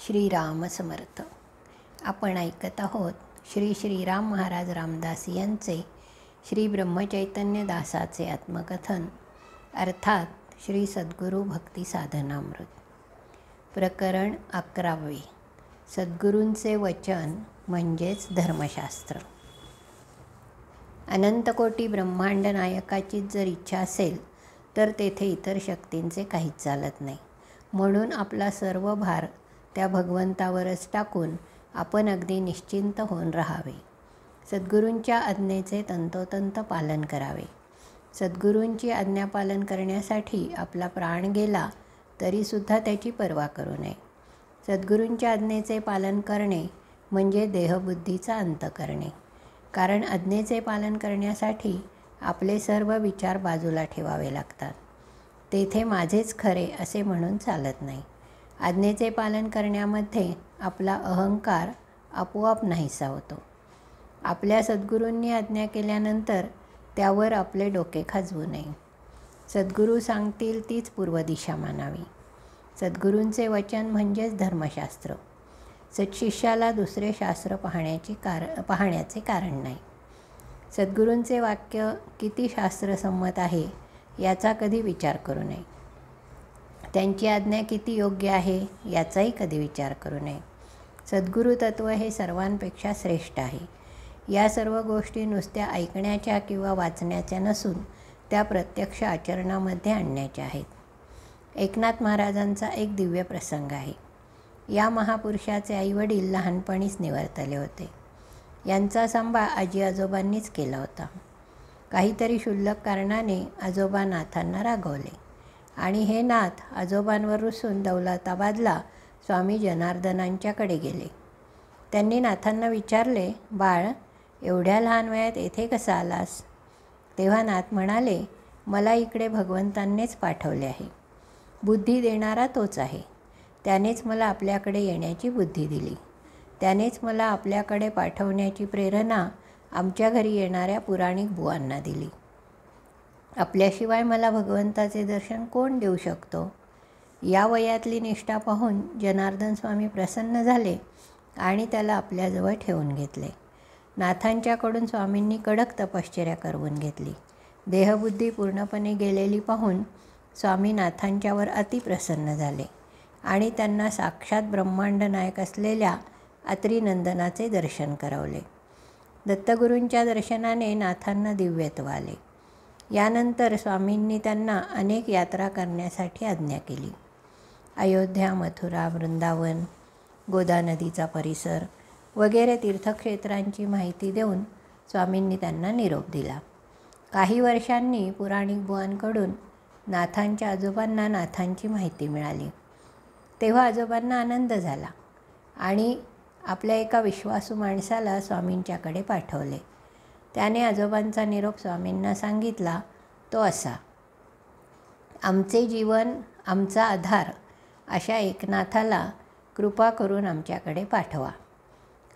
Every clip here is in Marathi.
श्रीराम समर्थ. आपण ऐकत आहोत श्री श्रीराम महाराज रामदास यांचे श्री ब्रह्मचैतन्य दासाचे आत्मकथन, अर्थात श्री सद्गुरू भक्ती साधनामृत. प्रकरण 11. सद्गुरूंचे वचन म्हणजेच धर्मशास्त्र. अनंतकोटी ब्रह्मांड नायकाचीच जर इच्छा असेल तर तेथे इतर शक्तींचे काहीच चालत नाही. म्हणून आपला सर्व भार त्या भगवंतावरच टाकून आपण अगदी निश्चिंत होऊन राहावे. सद्गुरूंच्या आज्ञेचे तंतोतंत पालन करावे. सद्गुरूंची आज्ञा पालन करण्यासाठी आपला प्राण गेला तरीसुद्धा त्याची पर्वा करू नये. सद्गुरूंच्या आज्ञेचे पालन करणे म्हणजे देहबुद्धीचा अंत करणे. कारण आज्ञेचे पालन करण्यासाठी आपले सर्व विचार बाजूला ठेवावे लागतात. तेथे माझेच खरे असे म्हणून चालत नाही. आज्ञेचे पालन करण्यामध्ये आपला अहंकार आपोआप नाहीसा होतो. आपल्या सद्गुरूंनी आज्ञा केल्यानंतर त्यावर आपले डोके खाजवू नये. सद्गुरू सांगतील तीच पूर्व दिशा मानावी. सद्गुरूंचे वचन म्हणजेच धर्मशास्त्र. सत्शिष्याला दुसरे शास्त्र पाहण्याचे कारण नाही. सद्गुरूंचे वाक्य किती शास्त्रसंमत आहे याचा कधी विचार करू नये. त्यांची आज्ञा किती योग्य आहे याचाही कधी विचार करू नये. सद्गुरू तत्त्व हे सर्वांपेक्षा श्रेष्ठ आहे. या सर्व गोष्टी नुसत्या ऐकण्याच्या किंवा वाचण्याच्या नसून त्या प्रत्यक्ष आचरणामध्ये आणण्याच्या आहेत. एकनाथ महाराजांचा एक दिव्य प्रसंग आहे. या महापुरुषाचे आईवडील लहानपणीच निवर्तले होते. यांचा सांभाळ आजी आजोबांनीच केला होता. काहीतरी क्षुल्लक कारणाने आजोबा नाथांना रागवले आणि हे नाथ आजोबांवर रुसून दौलताबादला स्वामी जनार्दनांच्याकडे गेले. त्यांनी नाथांना विचारले, बाळ, एवढ्या लहान वयात येथे कसा आलास? तेव्हा नाथ म्हणाले, मला इकडे भगवंतांनीच पाठवले आहे. बुद्धी देणारा तोच आहे. त्यानेच मला आपल्याकडे येण्याची बुद्धी दिली. त्यानेच मला आपल्याकडे पाठवण्याची प्रेरणा आमच्या घरी येणाऱ्या पुराणिक बुवांना दिली. आपल्याशिवाय मला भगवंताचे दर्शन कोण देऊ शकतो? या वयातली निष्ठा पाहून जनार्दन स्वामी प्रसन्न झाले आणि त्याला आपल्याजवळ ठेवून घेतले. नाथांच्याकडून स्वामींनी कडक तपश्चर्या करवून घेतली. देहबुद्धी पूर्णपणे गेलेली पाहून स्वामी नाथांच्यावर अतिप्रसन्न झाले आणि त्यांना साक्षात ब्रह्मांड नायक असलेल्या अत्रिनंदनाचे दर्शन करवले. दत्तगुरूंच्या दर्शनाने नाथांना दिव्यत्व आले. यानंतर स्वामींनी त्यांना अनेक यात्रा करण्यासाठी आज्ञा केली. अयोध्या, मथुरा, वृंदावन, गोदा नदीचा परिसर वगैरे तीर्थक्षेत्रांची माहिती देऊन स्वामींनी त्यांना निरोप दिला. काही वर्षांनी पुराणिक बुवांकडून नाथांच्या आजोबांना नाथांची माहिती मिळाली. तेव्हा आजोबांना आनंद झाला आणि आपल्या एका विश्वासू माणसाला स्वामींच्याकडे पाठवले. त्याने आजोबांचा निरोप स्वामींना सांगितला तो असा, आमचे जीवन, आमचा आधार अशा एकनाथाला कृपा करून आमच्याकडे पाठवा.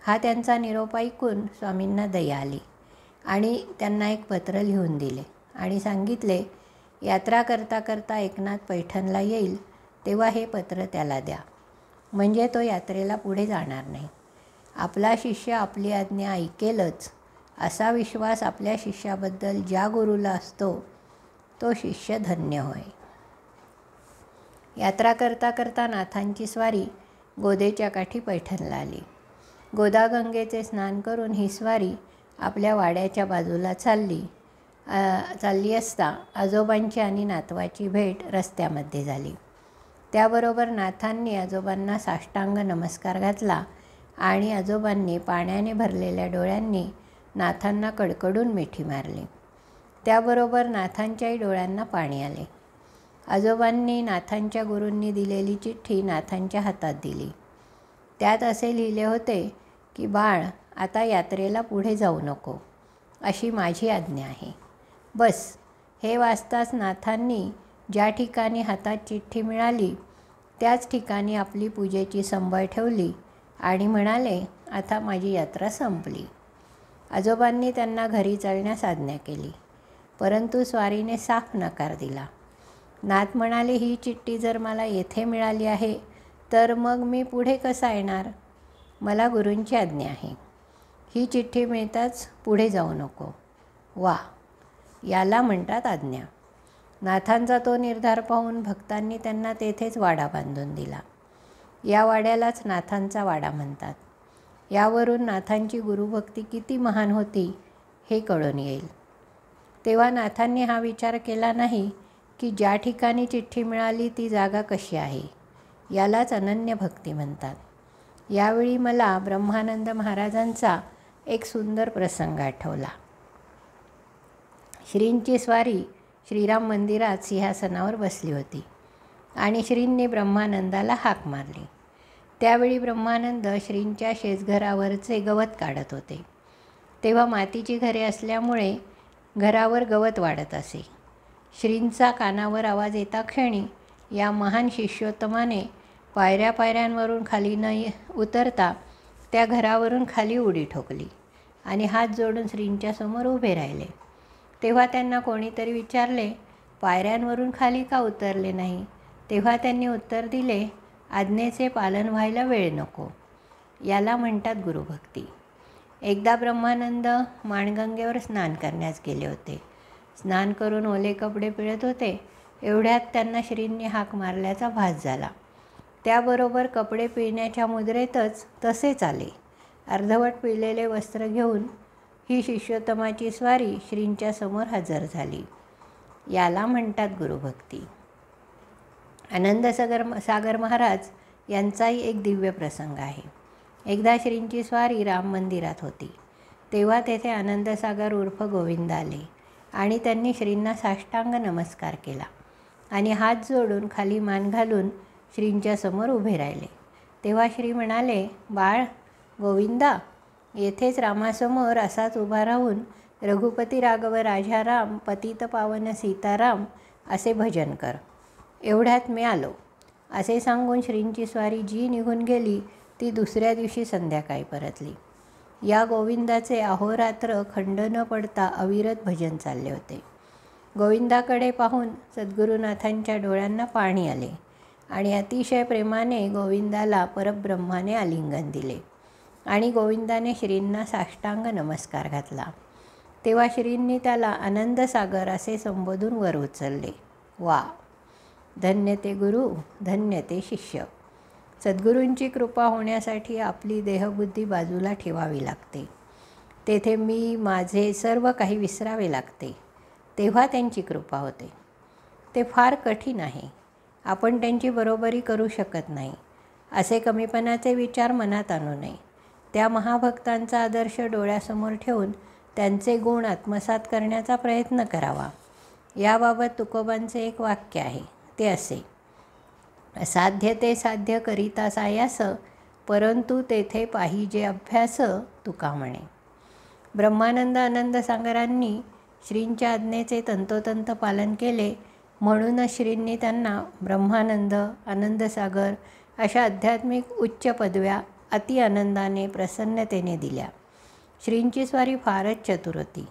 हा त्यांचा निरोप ऐकून स्वामींना दया आली आणि त्यांना एक पत्र लिहून दिले आणि सांगितले, यात्रा करता करता एकनाथ पैठणला येईल तेव्हा हे पत्र त्याला द्या, म्हणजे तो यात्रेला पुढे जाणार नाही. आपला शिष्य आपली आज्ञा ऐकेलच असा विश्वास आपल्या शिष्याबद्दल ज्या गुरुला असतो तो शिष्य धन्य होय. यात्रा करता करता नाथांची स्वारी गोदेच्या काठी पैठणला आली. गोदागंगेचे स्नान करून ही स्वारी आपल्या वाड्याच्या बाजूला चालली असता आजोबांची आणि नातवाची भेट रस्त्यामध्ये झाली. त्याबरोबर नाथांनी आजोबांना साष्टांग नमस्कार घातला आणि आजोबांनी पाण्याने भरलेल्या डोळ्यांनी नाथांना कडकडून मिठी मारली. त्याबरोबर नाथांच्याही डोळ्यांना पाणी आले. आजोबांनी नाथांच्या गुरूंनी दिलेली चिठ्ठी नाथांच्या हातात दिली. त्यात असे लिहिले होते की, बाळ, आता यात्रेला पुढे जाऊ नको अशी माझी आज्ञा आहे. बस. हे वाचताच नाथांनी ज्या ठिकाणी हातात चिठ्ठी मिळाली त्याच ठिकाणी आपली पूजेची संबळ ठेवली आणि म्हणाले, आता माझी यात्रा संपली. आजोबांनी त्यांना घरी चालण्यास आज्ञा केली, परंतु स्वारीने साफ नकार दिला. नाथ म्हणाले, ही चिठ्ठी जर मला येथे मिळाली आहे तर मग मी पुढे कसा येणार? मला गुरूंची आज्ञा आहे. ही चिठ्ठी मिळताच पुढे जाऊ नको. वा, याला म्हणतात आज्ञा. नाथांचा तो निर्धार पाहून भक्तांनी त्यांना तेथेच वाडा बांधून दिला. या वाड्यालाच नाथांचा वाडा म्हणतात. यावरून नाथांची गुरुभक्ती किती महान होती हे कळून येईल. तेव्हा नाथांनी हा विचार केला नाही की ज्या ठिकाणी चिठ्ठी मिळाली ती जागा कशी आहे. यालाच अनन्य भक्ती म्हणतात. यावेळी मला ब्रह्मानंद महाराजांचा एक सुंदर प्रसंग आठवला. श्रींची स्वारी श्रीराम मंदिरात सिंहासनावर बसली होती आणि श्रींनी ब्रह्मानंदाला हाक मारली. त्यावेळी ब्रह्मानंद श्रींच्या शेजघरावरचे गवत काढत होते. तेव्हा मातीची घरे असल्यामुळे घरावर गवत वाढत असे. श्रींचा कानावर आवाज येता क्षणी या महान शिष्योत्तमाने पायऱ्यांवरून खाली न उतरता त्या घरावरून खाली उडी ठोकली आणि हात जोडून श्रींच्या समोर उभे राहिले. तेव्हा त्यांना कोणीतरी विचारले, पायऱ्यांवरून खाली का उतरले नाही? तेव्हा त्यांनी उत्तर दिले, आज्ञेचे पालन व्हायला वेळ नको. याला म्हणतात गुरुभक्ती. एकदा ब्रह्मानंद माणगंगेवर स्नान करण्यास गेले होते. स्नान करून ओले कपडे पिळत होते. एवढ्यात त्यांना श्रींनी हाक मारल्याचा भास झाला. त्याबरोबर कपडे पिळण्याच्या मुद्रेतच तसेच आले. अर्धवट पिळलेले वस्त्र घेऊन ही शिष्योत्तमाची स्वारी श्रींच्या समोर हजर झाली. याला म्हणतात गुरुभक्ती. आनंद सागर महाराज यांचाही एक दिव्य प्रसंग आहे. एकदा श्रींची स्वारी राम मंदिरात होती. तेव्हा तेथे आनंदसागर उर्फ गोविंद आले आणि त्यांनी श्रींना साष्टांग नमस्कार केला आणि हात जोडून खाली मान घालून श्रींच्या समोर उभे राहिले. तेव्हा श्री म्हणाले, बाळ गोविंदा, येथेच रामासमोर असाच उभा राहून रघुपती राघव राजाराम पतित पावन सीताराम असे भजन कर. एवढ्यात मी आलो असे सांगून श्रींची स्वारी जी निघून गेली ती दुसऱ्या दिवशी संध्याकाळी परतली. या गोविंदाचे अहोरात्र खंड न पडता अविरत भजन चालले होते. गोविंदाकडे पाहून सद्गुरुनाथांच्या डोळ्यांना पाणी आले आणि अतिशय प्रेमाने गोविंदाला परब्रह्माने आलिंगन दिले आणि गोविंदाने श्रींना साष्टांग नमस्कार घातला. तेव्हा श्रींनी त्याला आनंदसागर असे संबोधून वर उचलले. वा, धन्य ते गुरु, धन्य ते शिष्य. सद्गुरूंची कृपा होण्यासाठी आपली देहबुद्धी बाजूला ठेवावी लागते. तेथे मी माझे सर्व काही विसरावे लागते. तेव्हा त्यांची कृपा होते. ते फार कठीण आहे. आपण त्यांची बरोबरी करू शकत नाही असे कमीपणाचे विचार मनात आणू नये. त्या महाभक्तांचा आदर्श डोळ्यासमोर ठेवून त्यांचे गुण आत्मसात करण्याचा प्रयत्न करावा. याबाबत तुकोबांचे एक वाक्य आहे. ते असे, असाध्य ते साध्य करिता सायास, परंतु तेथे पाहिजे अभ्यास, तुका म्हणे. ब्रह्मानंद आनंदसागरांनी श्रींच्या आज्ञेचे तंतोतंत पालन केले. म्हणूनच श्रींनी त्यांना ब्रह्मानंद, आनंदसागर अशा आध्यात्मिक उच्च पदव्या अति आनंदाने प्रसन्नतेने दिल्या. श्रींची स्वारी फारच चतुर होती.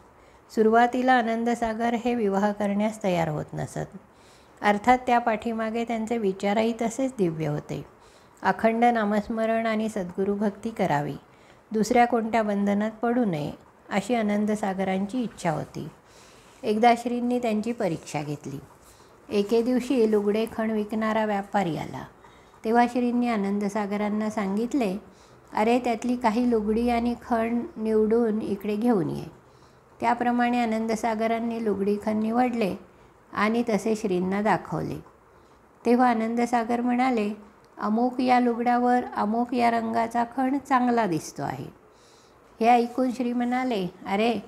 सुरुवातीला आनंदसागर हे विवाह करण्यास तयार होत नसत. अर्थात त्या पाठीमागे त्यांचे विचारही तसेच दिव्य होते. अखंड नामस्मरण आणि सद्गुरुभक्ती करावी, दुसऱ्या कोणत्या बंधनात पडू नये अशी आनंदसागरांची इच्छा होती. एकदा श्रींनी त्यांची परीक्षा घेतली. एके दिवशी लुगडे खण विकणारा व्यापारी आला. तेव्हा श्रींनी आनंदसागरांना सांगितले, अरे त्यातली काही लुगडी आणि खण निवडून इकडे घेऊन ये. त्याप्रमाणे आनंदसागरांनी लुगडी खण निवडले आणि तसे श्रींना दाखवले. तेव्हा आनंदसागर म्हणाले, अमुक या लुगड्यावर अमुक या रंगाचा खण चांगला दिसतो आहे. हे ऐकून श्री म्हणाले, अरे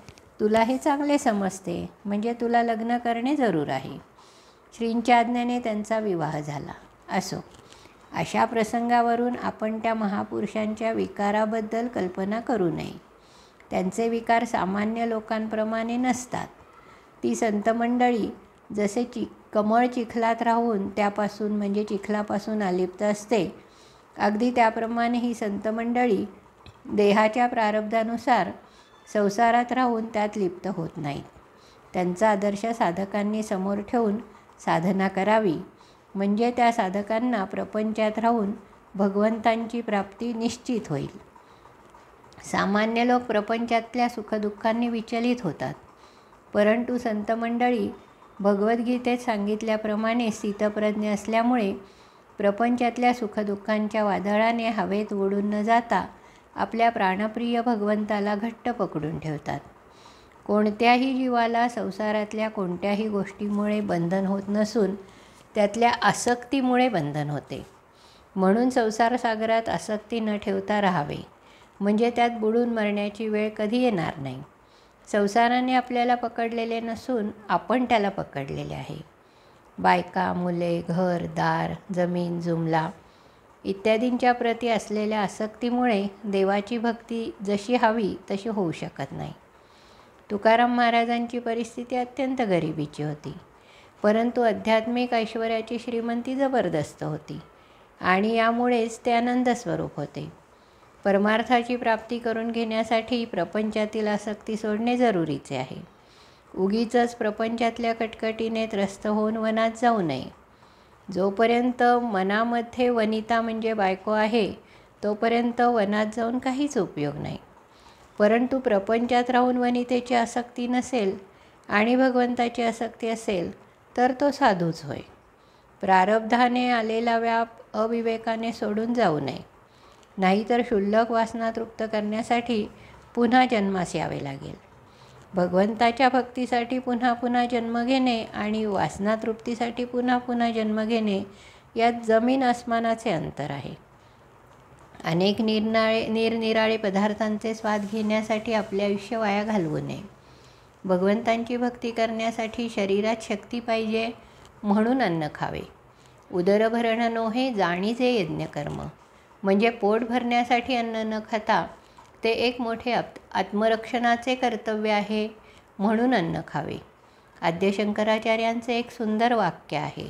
तुला हे चांगले समजते, म्हणजे तुला लग्न करणे जरूर आहे. श्रींच्या आज्ञेने त्यांचा विवाह झाला. असो, अशा प्रसंगावरून आपण त्या महापुरुषांच्या विकाराबद्दल कल्पना करू नये. त्यांचे विकार सामान्य लोकांप्रमाणे नसतात. ती संत मंडळी जसे कमळ चिखलात राहून त्यापासून म्हणजे चिखलापासून अलिप्त असते, अगदी त्याप्रमाणे ही संत मंडळी देहाच्या प्रारब्धानुसार संसारात राहून त्यात लिप्त होत नाहीत. त्यांचा आदर्श साधकांनी समोर ठेवून साधना करावी, म्हणजे त्या साधकांना प्रपंचात राहून भगवंतांची प्राप्ती निश्चित होईल. सामान्य लोक प्रपंचातल्या सुखदुःखांनी विचलित होतात, परंतु संत मंडळी भगवद्गीतेत सांगितल्याप्रमाणे स्थितप्रज्ञ असल्यामुळे प्रपंचातल्या सुखदुःखांच्या वादळाने हवेत उडून न जाता आपल्या प्राणप्रिय भगवंताला घट्ट पकडून ठेवतात. कोणत्याही जीवाला संसारातल्या कोणत्याही गोष्टीमुळे बंधन होत नसून त्यातल्या आसक्तीमुळे बंधन होते. म्हणून संसार सागरात आसक्ती न ठेवता राहावे, म्हणजे त्यात बुडून मरण्याची वेळ कधी येणार नाही. संसाराने आपल्याला पकडलेले नसून आपण त्याला पकडलेले आहे. बायका, मुले, घर, दार, जमीन, जुमला इत्यादींच्या प्रती असलेल्या आसक्तीमुळे देवाची भक्ती जशी हवी तशी होऊ शकत नाही. तुकाराम महाराजांची परिस्थिती अत्यंत गरिबीची होती, परंतु आध्यात्मिक ऐश्वर्याची श्रीमंती जबरदस्त होती आणि यामुळेच ते आनंद स्वरूप होते. परमार्थाची प्राप्ती करून घेण्यासाठी प्रपंचातील आसक्ती सोडणे जरुरीचे आहे. उगीचच प्रपंचातल्या कटकटीने त्रस्त होऊन वनात जाऊ नये. जोपर्यंत मनामध्ये वनिता म्हणजे बायको आहे तोपर्यंत वनात जाऊन काहीच उपयोग नाही. परंतु प्रपंचात राहून वनितेची आसक्ती नसेल आणि भगवंताची आसक्ती असेल तर तो साधूच होय. प्रारब्धाने आलेला व्याप अविवेकाने सोडून जाऊ नये, नाहीतर क्षुल्लक वासना तृप्त करण्यासाठी पुन्हा जन्मास यावे लागेल. भगवंताच्या भक्तीसाठी पुन्हा पुन्हा जन्म घेणे आणि वासना तृप्तीसाठी पुन्हा पुन्हा जन्म घेणे यात जमीन आसमानाचे अंतर आहे. अनेक निरनिराळे पदार्थांचे स्वाद घेण्यासाठी आपले आयुष्य वाया घालवू नये. भगवंतांची भक्ती करण्यासाठी शरीरात शक्ती पाहिजे, म्हणून अन्न खावे. उदरभरण नोहे जाणीचे यज्ञकर्म, म्हणजे पोट भरण्यासाठी अन्न न खाता ते एक मोठे आत्मरक्षणाचे कर्तव्य आहे, म्हणून अन्न खावे. आद्य शंकराचार्यांचे एक सुंदर वाक्य आहे,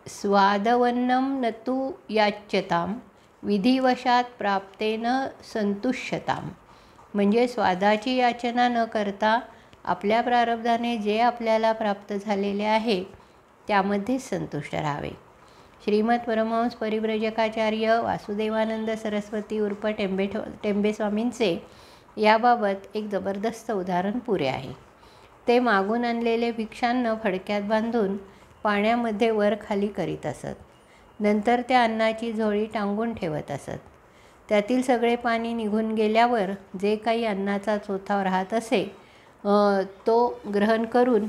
स्वादवन्नम नतु याच्यताम विधिवशात प्राप्तेन संतुष्यताम, म्हणजे स्वादाची याचना न करता आपल्या प्रारब्धाने जे आपल्याला प्राप्त झालेले आहे त्यामध्येच संतुष्ट राहावे. श्रीमद परमहंस परिव्रजकाचार्य वासुदेवानंद सरस्वती उर्फ टेंबेस्वामींचे याबाबत एक जबरदस्त उदाहरण पुरे आहे. ते मागून आणलेले भिक्षांना फडक्यात बांधून पाण्यामध्ये वर खाली करीत असत. नंतर त्या अन्नाची झोळी टांगून ठेवत असत. त्यातील सगळे पाणी निघून गेल्यावर जे काही अन्नाचा चोथा राहत असे तो ग्रहण करून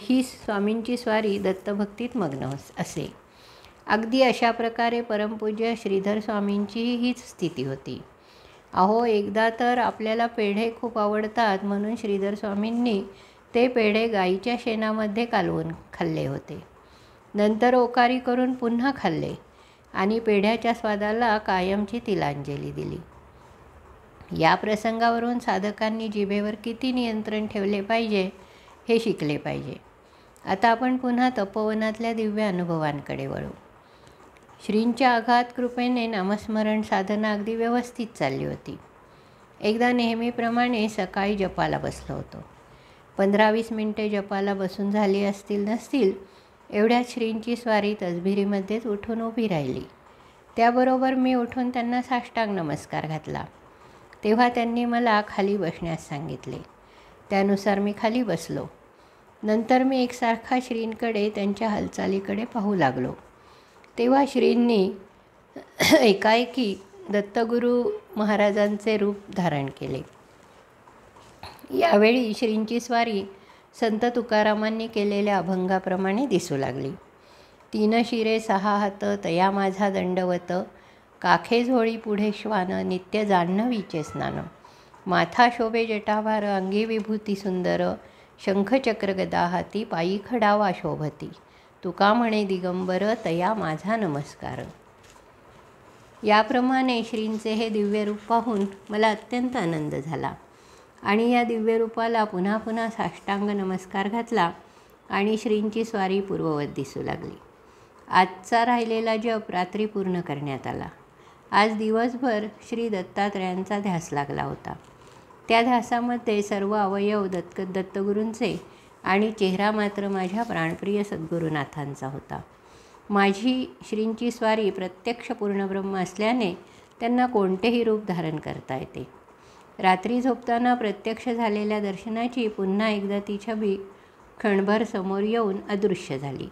ही स्वामींची स्वारी दत्तभक्तीत मग्न असे. अगदी अशा प्रकारे परमपूज्य श्रीधर स्वामींचीही हीच स्थिती होती. अहो, एकदा तर आपल्याला पेढे खूप आवडतात म्हणून श्रीधर स्वामींनी ते पेढे गाईच्या शेणामध्ये कालवून खाल्ले होते. नंतर ओकारी करून पुन्हा खाल्ले आणि पेढ्याच्या स्वादाला कायमची तिलांजली दिली. या प्रसंगावरून साधकांनी जिभेवर किती नियंत्रण ठेवले पाहिजे हे शिकले पाहिजे. आता आपण पुन्हा तपोवनातल्या दिव्य अनुभवांकडे वळू. श्रींच्या अगाध कृपेने नामस्मरण साधना अगदी व्यवस्थित चालली होती. एकदा नेहमीप्रमाणे सकाळी जपाला बसलो होतो. 15-20 मिनिटे जपाला बसून झाली असतील नसतील एवढ्यात श्रींची स्वारी तसबिरीमध्येच उठून उभी राहिली. त्याबरोबर मी उठून त्यांना साष्टांग नमस्कार घातला. तेव्हा त्यांनी मला खाली बसण्यास सांगितले. त्यानुसार मी खाली बसलो. नंतर मी एकसारखा श्रींकडे त्यांच्या हालचालीकडे पाहू लागलो. तेव्हा श्रींनी एकाएकी दत्तगुरू महाराजांचे रूप धारण केले. यावेळी श्रींची स्वारी संत तुकारामांनी केलेल्या अभंगाप्रमाणे दिसू लागली. 3 शिरे 6 हात तया माझा दंडवत, काखे झोळी पुढे श्वान, नित्य जान्हवीचे स्नान, माथा शोभे जटाभार, अंगी विभूती सुंदर, शंखचक्र गदा हाती, पायी खडावा शोभती, तुका म्हणे दिगंबर, तया माझा नमस्कार. याप्रमाणे श्रींचे हे दिव्य रूप पाहून मला अत्यंत आनंद झाला आणि या दिव्य रूपाला पुन्हा पुन्हा साष्टांग नमस्कार घातला आणि श्रींची स्वारी पूर्ववत दिसू लागली. आजचा राहिलेला जप रात्री पूर्ण करण्यात आला. आज दिवसभर श्री दत्तात्रयांचा ध्यास लागला होता. त्या ध्यासामध्ये सर्व अवयव दत्तगुरूंचे आणि चेहरा मात्र माझ्या प्राणप्रिय सद्गुरुनाथांचा होता. माझी श्रींची स्वारी प्रत्यक्ष पूर्णब्रह्म असल्याने त्यांना कोणतेही रूप धारण करता येते. रात्री झोपताना प्रत्यक्ष झालेल्या दर्शनाची पुन्हा एकदा ती छबी क्षणभर समोर येऊन अदृश्य झाली.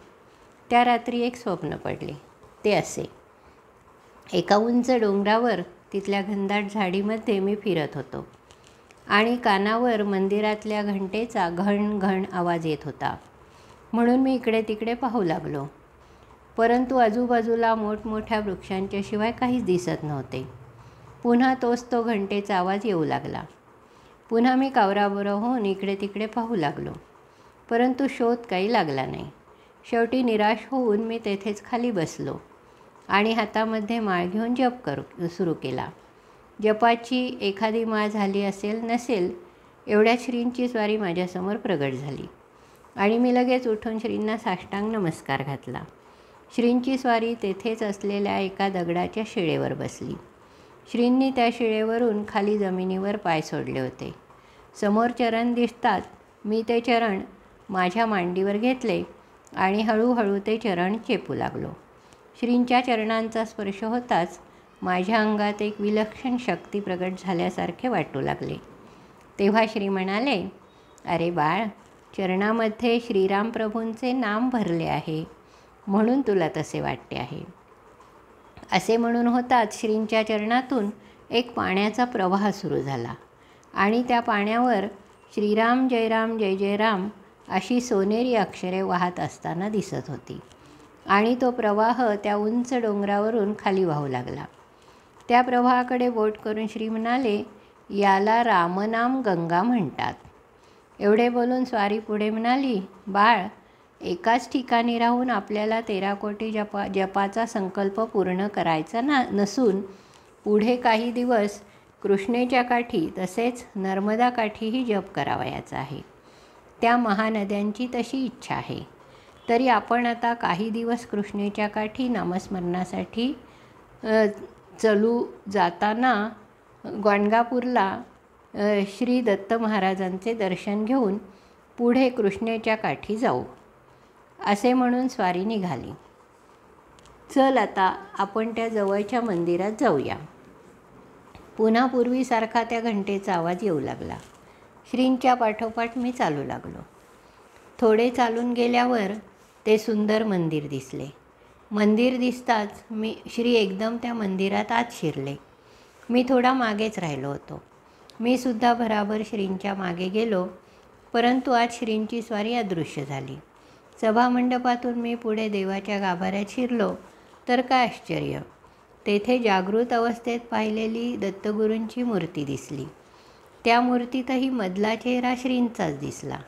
त्या रात्री एक स्वप्न पडले. ते असे: एका उंच डोंगरावर तिथल्या घनदाट झाडीमध्ये मी फिरत होतो आणि कानावर मंदिरातल्या घंटेचा घण घण आवाज येत होता. म्हणून मी इकडे तिकडे पाहू लागलो, परंतु आजूबाजूला मोठमोठ्या वृक्षांच्या शिवाय काहीच दिसत नव्हते. पुन्हा तोच तो घंटेचा आवाज येऊ लागला. पुन्हा मी कावराबोरं होऊन इकडे तिकडे पाहू लागलो, परंतु शोध काही लागला नाही. शेवटी निराश होऊन मी तेथेच खाली बसलो आणि हातामध्ये माळ घेऊन जप सुरू केला. जपाची एखादी माळ झाली असेल नसेल एवढ्या श्रींची स्वारी माझ्यासमोर प्रगट झाली आणि मी लगेच उठून श्रींना साष्टांग नमस्कार घातला. श्रींची स्वारी तेथेच असलेल्या एका दगडाच्या शिळेवर बसली. श्रींनी त्या शिळेवरून खाली जमिनीवर पाय सोडले होते. समोर चरण दिसतात मी ते चरण माझ्या मांडीवर घेतले आणि हळूहळू ते चरण चेपू लागलो. श्रींच्या चरणांचा स्पर्श होताच माझ्या अंगात एक विलक्षण शक्ती प्रगट झाल्यासारखे वाटू लागले. तेव्हा श्री म्हणाले, अरे बाळ, चरणामध्ये श्रीराम प्रभूंचे नाम भरले आहे म्हणून तुला तसे वाटते आहे. असे म्हणून होताच श्रींच्या चरणातून एक पाण्याचा प्रवाह सुरू झाला आणि त्या पाण्यावर श्रीराम जय राम जय जय राम अशी सोनेरी अक्षरे वाहत असताना दिसत होती आणि तो प्रवाह त्या उंच डोंगरावरून खाली वाहू लागला. त्या प्रवाहाकडे बोट करून श्री म्हणाले, याला रामनाम गंगा म्हणतात. एवढे बोलून स्वारी पुढे म्हणाली, बाळ, एकाच ठिकाणी राहून आपल्याला 13 कोटी जपाचा संकल्प पूर्ण करायचा नसून पुढे काही दिवस कृष्णेच्या काठी तसेच नर्मदा काठीही जप करावयाचा आहे. त्या महानद्यांची तशी इच्छा आहे. तरी आपण आता काही दिवस कृष्णेच्या काठी नामस्मरणासाठी जाताना गाणगापूरला श्री दत्त महाराजांचे दर्शन घेऊन पुढे कृष्णेच्या काठी जाऊ. असे म्हणून स्वारी निघाली. चल आता आपण त्या जवळच्या मंदिरात जाऊया. पुन्हा पूर्वीसारखा त्या घंटेचा आवाज येऊ लागला. श्रींच्या पाठोपाठ मी चालू लागलो. थोडे चालून गेल्यावर ते सुंदर मंदिर दिसले. मंदिर दिसताच श्री एकदम त्या मंदिरात आत शिरले. मी थोडा मागेच राहिलो होतो. मी सुद्धा भराभर श्रींच्या मागे गेलो, परंतु आज श्रींची स्वारी अदृश्य झाली. सभामंडपातून मी पुढे देवाच्या गाभाऱ्यात शिरलो तर काय आश्चर्य, तेथे जागृत अवस्थेत पाहिलेली दत्तगुरूंची मूर्ती दिसली. त्या मूर्तीतही मधला चेहरा श्रींचाच दिसला.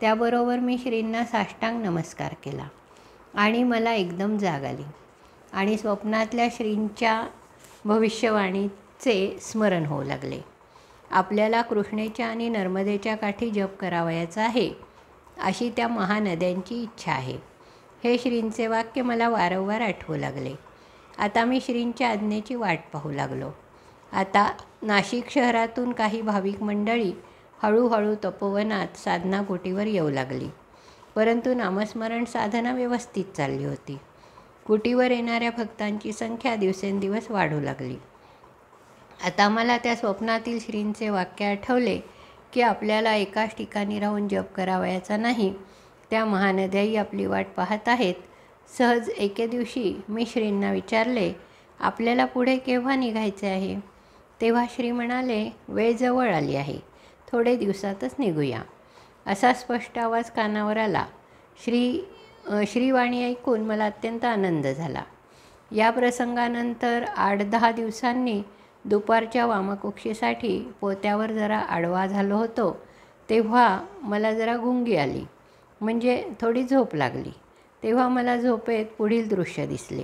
त्याबरोबर मी श्रींना साष्टांग नमस्कार केला आणि मला एकदम जाग आली आणि स्वप्नातल्या श्रींच्या भविष्यवाणीचे स्मरण होऊ लागले. आपल्याला कृष्णेच्या आणि नर्मदेच्या काठी जप करावयाचा आहे अशी त्या महानद्यांची इच्छा आहे. हे श्रींचे वाक्य मला वारंवार आठवू लागले. आता मी श्रींच्या आज्ञेची वाट पाहू लागलो. आता नाशिक शहरातून काही भाविक मंडळी हळूहळू तपोवनात साधना कुटीवर येऊ लागली, परंतु नामस्मरण साधना व्यवस्थित चालली होती. कुटीवर येणाऱ्या भक्तांची संख्या दिवसेंदिवस वाढू लागली. आता मला त्या स्वप्नातील श्रींचे वाक्य आठवले की आपल्याला एकाच ठिकाणी राहून जप करावयाचा नाही, त्या महानद्याही आपली वाट पाहत आहेत. सहज एके दिवशी मी श्रींना विचारले, आपल्याला पुढे केव्हा निघायचे आहे? तेव्हा श्री म्हणाले, वेळ जवळ आली आहे, थोडे दिवसातच निघूया. असा स्पष्ट आवाज कानावर आला. श्रीवाणी ऐकून मला अत्यंत आनंद झाला. या प्रसंगानंतर 8-10 दिवसांनी दुपारच्या वामकुक्षीसाठी पोत्यावर जरा आडवा झालो होतो, तेव्हा मला जरा गुंगी आली, म्हणजे थोडी झोप लागली. तेव्हा मला झोपेत पुढील दृश्य दिसले.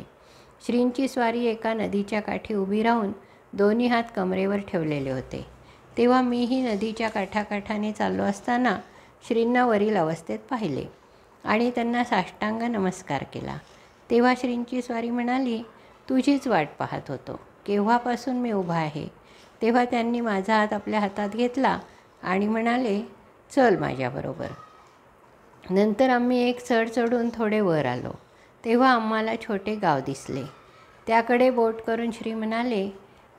श्रींची स्वारी एका नदीच्या काठी उभी राहून दोन्ही हात कमरेवर ठेवलेले होते. तेव्हा मीही नदीच्या काठाकाठाने चाललो असताना श्रींना वरील अवस्थेत पाहिले आणि त्यांना साष्टांग नमस्कार केला. तेव्हा श्रींची स्वारी म्हणाली, तुझीच वाट पाहत होतो, केव्हापासून मी उभा आहे. तेव्हा त्यांनी माझा हात आपल्या हातात घेतला आणि म्हणाले, चल माझ्याबरोबर. नंतर आम्ही एक चढ चढून थोडे वर आलो. तेव्हा आम्हाला छोटे गाव दिसले. त्याकडे बोट करून श्री म्हणाले,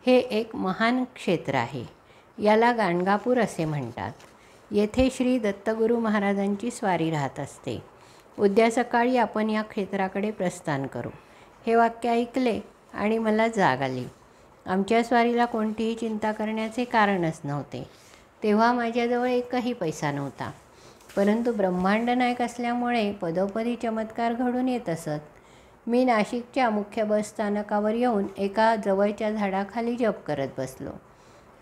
हे एक महान क्षेत्र आहे. याला गाणगापूर असे म्हणतात. येथे श्री दत्तगुरू महाराजांची स्वारी राहत असते. उद्या सकाळी आपण या क्षेत्राकडे प्रस्थान करू. हे वाक्य ऐकले आणि मला जाग आली. आमच्या स्वारीला कोणतीही चिंता करण्याचे कारणच नव्हते. तेव्हा माझ्याजवळ एकही पैसा नव्हता. परंतु ब्रह्मांड नायक असल्यामुळे पदोपदी चमत्कार घडून येत असत. मी नाशिकच्या मुख्य बस स्थानकावर येऊन एका जवळच्या झाडाखाली जप करत बसलो.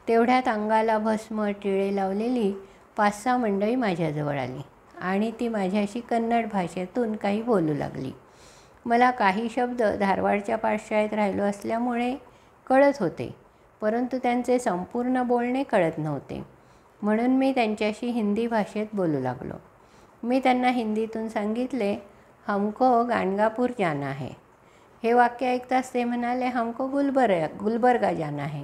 तेवढ्यात अंगाला भस्म टिळे लावलेली 5-6 मंडळी माझ्याजवळ आली आणि ती माझ्याशी कन्नड भाषेतून काही बोलू लागली. मला काही शब्द धारवाडच्या पाठशाळेत राहिलो असल्यामुळे कळत होते, परंतु त्यांचे संपूर्ण बोलणे कळत नव्हते. म्हणून मी त्यांच्याशी हिंदी भाषेत बोलू लागलो. मी त्यांना हिंदीतून सांगितले, हमको गाणगापूर जाना है. हे वाक्य ऐकताच ते म्हणाले, हमको गुलबर्गा जाना है.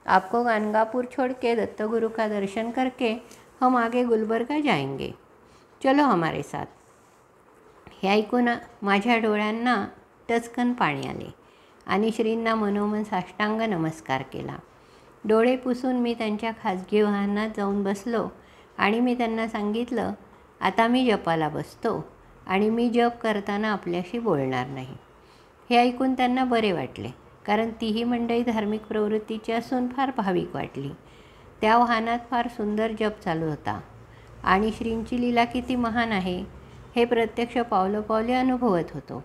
आपको गाणगापूर छोड़ के दत्तगुरु का दर्शन करके हम आगे गुलबर्गा जाएंगे. चलो हमारे साथ. हे ऐकून माझ्या डोळ्यांना टचकन पाणी आले आणि श्रींना मनोमन साष्टांग नमस्कार केला. डोळे पुसून मी त्यांच्या खाजगी वाहनात जाऊन बसलो आणि मी त्यांना सांगितलं, आता मी जपाला बसतो आणि मी जप करताना आपल्याशी बोलणार नाही. हे ऐकून त्यांना बरे वाटले, कारण तीही मंडळी धार्मिक प्रवृत्तीची असून फार भाविक वाटली. त्या वाहनात फार सुंदर जप चालू होता आणि श्रींची लीला किती महान आहे हे प्रत्यक्ष पावलोपावली अनुभवत होतो.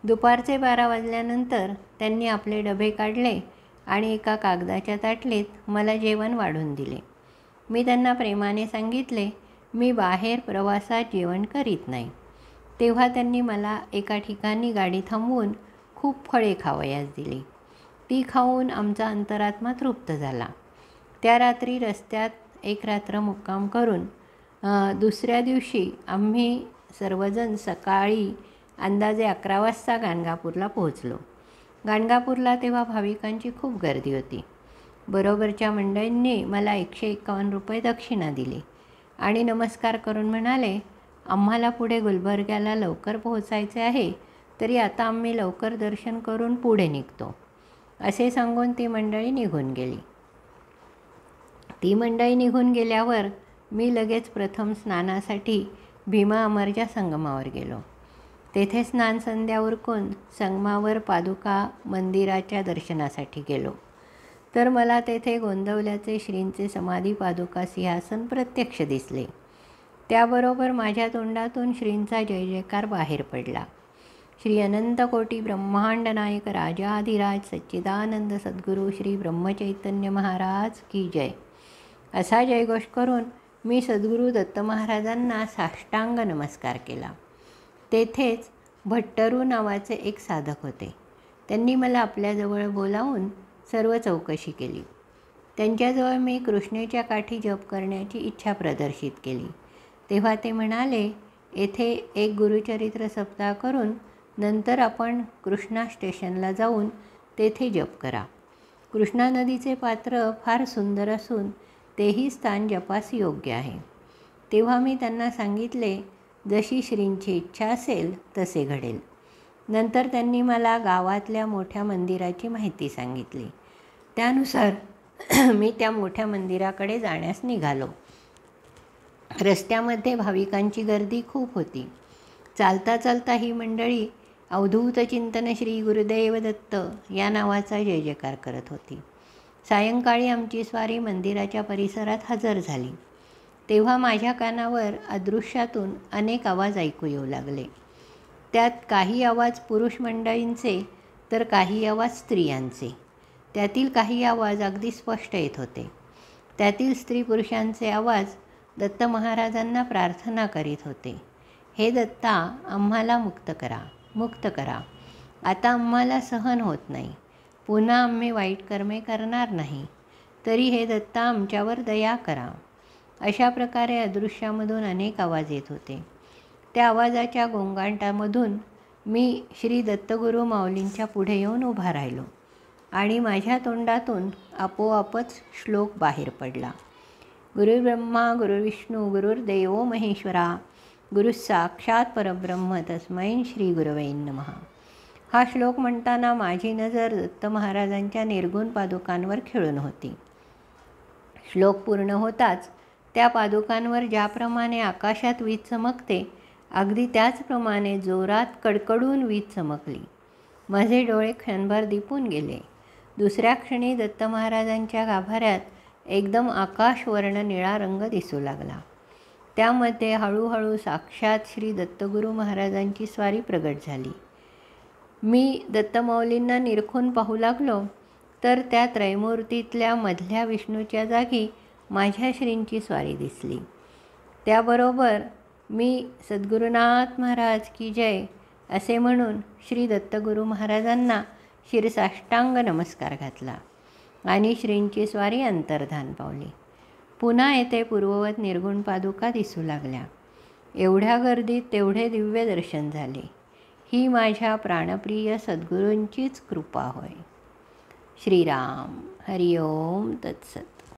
दुपारचे 12 वाजल्यानंतर त्यांनी आपले डबे काढले आणि एका कागदाच्या ताटलीत मला जेवण वाढून दिले. मी त्यांना प्रेमाने सांगितले, मी बाहेर प्रवासात जेवण करीत नाही. तेव्हा त्यांनी मला एका ठिकाणी गाडी थांबवून खूप फळे खावयास दिली. ती खाऊन आमचा अंतरात्मा तृप्त झाला. त्या रात्री रस्त्यात एक रात्र मुक्काम करून दुसऱ्या दिवशी आम्ही सर्वजण सकाळी अंदाजे 11 वाजता गाणगापूरला पोहोचलो. गाणगापूरला तेव्हा भाविकांची खूप गर्दी होती. बरोबरच्या मंडळींनी मला 151 रुपये दक्षिणा दिली आणि नमस्कार करून म्हणाले, आम्हाला पुढे गुलबर्ग्याला लवकर पोहोचायचे आहे, तरी आता आम्ही लवकर दर्शन करून पुढे निघतो. असे सांगून ती मंडळी निघून गेली. ती मंडळी निघून गेल्यावर मी लगेच प्रथम स्नानासाठी भीमा अमरच्या संगमावर गेलो. तेथे स्नान संध्या उरकून संगमावर पादुका मंदिराच्या दर्शनासाठी गेलो, तर मला तेथे गोंदवल्याचे श्रींचे समाधी पादुका सिंहासन प्रत्यक्ष दिसले. त्याबरोबर माझ्या तोंडातून श्रींचा जय जयकार बाहेर पडला. श्री अनंत कोटी ब्रह्मांड नायक राजाधिराज सच्चिदानंद सद्गुरू श्री ब्रह्मचैतन्य महाराज की जय असा जयघोष करून मी सद्गुरू दत्त महाराजांना साष्टांग नमस्कार केला. तेथेच भट्टरू नावाचे एक साधक होते. त्यांनी मला आपल्याजवळ बोलावून सर्व चौकशी केली. त्यांच्याजवळ मी कृष्णेच्या काठी जप करण्याची इच्छा प्रदर्शित केली. तेव्हा ते म्हणाले, येथे एक गुरुचरित्र सप्ताह करून नंतर आपण कृष्णा स्टेशनला जाऊन तेथे जप करा. कृष्णा नदीचे पात्र फार सुंदर असून तेही स्थान जपास योग्य आहे. तेव्हा मी त्यांना सांगितले, जशी श्रींची इच्छा असेल तसे घडेल. नंतर त्यांनी मला गावातल्या मोठ्या मंदिराची माहिती सांगितली. त्यानुसार मी त्या मोठ्या मंदिराकडे जाण्यास निघालो. रस्त्यामध्ये भाविकांची गर्दी खूप होती. चालता चालता ही मंडळी अवधूत चिंतन श्री गुरुदेव दत्त या नावाचा जय जयकार करत होती. सायंकाळी आमची स्वारी मंदिराच्या परिसरात हजर झाली. तेव्हा माझ्या कानावर अदृश्यातून अनेक आवाज ऐकू येऊ लागले. त्यात काही आवाज पुरुष मंडळींचे तर काही आवाज स्त्रियांचे. त्यातील काही आवाज अगदी स्पष्ट येत होते. त्यातील स्त्री पुरुषांचे आवाज दत्त महाराजांना प्रार्थना करीत होते, हे दत्ता, आम्हाला मुक्त करा, मुक्त करा. आता आम्हाला सहन होत नाही. पुन्हा आम्ही वाईट कर्मे करणार नाही. तरी हे दत्ता, आमच्यावर दया करा. अशा प्रकारे अदृश्यामधून अनेक आवाज येत होते. त्या आवाजाच्या गोंगाटामधून मी श्री दत्तगुरू माऊलींच्या पुढे येऊन उभा राहिलो आणि माझ्या तोंडातून आपोआपच श्लोक बाहेर पडला. गुरुर्ब्रह्मा गुरुर्विष्णू गुरुर्देवो महेश्वरा गुरु साक्षात परब्रह्म तस्मै श्री गुरवे नमः. हा श्लोक म्हणताना माझी नजर दत्त महाराजांच्या निर्गुण पादुकांवर खेळून होती. श्लोक पूर्ण होताच त्या पादुकांवर ज्याप्रमाणे आकाशात वीज चमकते, अगदी त्याचप्रमाणे जोरात कडकडून वीज चमकली. माझे डोळे क्षणभर दिपून गेले. दुसऱ्या क्षणी दत्त महाराजांच्या गाभाऱ्यात एकदम आकाशवर्ण निळा रंग दिसू लागला. त्यामध्ये हळूहळू साक्षात श्री दत्तगुरू महाराजांची स्वारी प्रगट झाली. मी दत्तमाऊलींना निरखून पाहू लागलो तर त्या त्रयमूर्तीतल्या मधल्या विष्णूच्या जागी माझ्या श्रींची स्वारी दिसली. त्याबरोबर मी सद्गुरुनाथ महाराज की जय असे म्हणून श्री दत्तगुरू महाराजांना शिरसाष्टांग नमस्कार घातला आणि श्रींची स्वारी अंतर्धान पावली. पुन्हा येथे पूर्ववत निर्गुण पादुका दिसू लागल्या. एवढ्या गर्दीत तेवढे दिव्य दर्शन झाले. ही माझ्या प्राणप्रिय सद्गुरूंचीच कृपा होय. श्रीराम. हरिओम तत्सत.